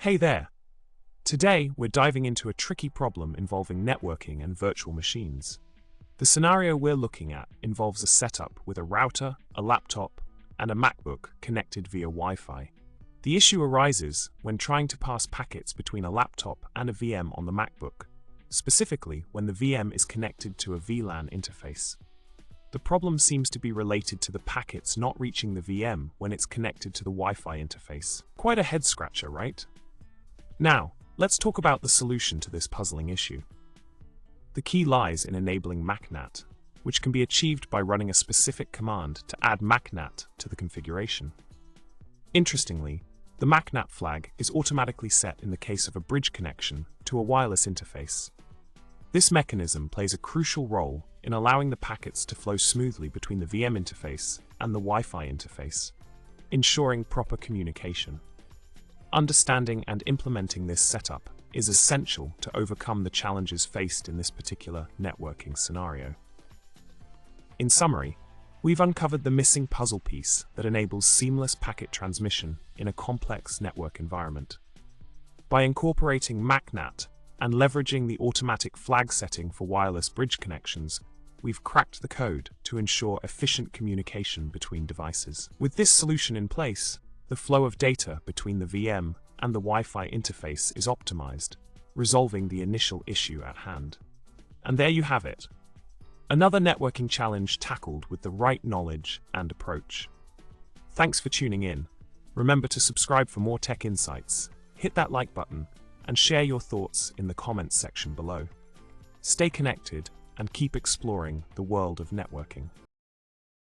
Hey there! Today, we're diving into a tricky problem involving networking and virtual machines. The scenario we're looking at involves a setup with a router, a laptop, and a MacBook connected via Wi-Fi. The issue arises when trying to pass packets between a laptop and a VM on the MacBook, specifically when the VM is connected to a VLAN interface. The problem seems to be related to the packets not reaching the VM when it's connected to the Wi-Fi interface. Quite a head-scratcher, right? Now, let's talk about the solution to this puzzling issue. The key lies in enabling MAC NAT, which can be achieved by running a specific command to add MAC NAT to the configuration. Interestingly, the MAC NAT flag is automatically set in the case of a bridge connection to a wireless interface. This mechanism plays a crucial role in allowing the packets to flow smoothly between the VM interface and the Wi-Fi interface, ensuring proper communication. Understanding and implementing this setup is essential to overcome the challenges faced in this particular networking scenario. In summary, we've uncovered the missing puzzle piece that enables seamless packet transmission in a complex network environment. By incorporating MAC NAT and leveraging the automatic flag setting for wireless bridge connections, we've cracked the code to ensure efficient communication between devices. With this solution in place, the flow of data between the VM and the Wi-Fi interface is optimized, resolving the initial issue at hand. And there you have it. Another networking challenge tackled with the right knowledge and approach. Thanks for tuning in. Remember to subscribe for more tech insights, hit that like button, and share your thoughts in the comments section below. Stay connected and keep exploring the world of networking.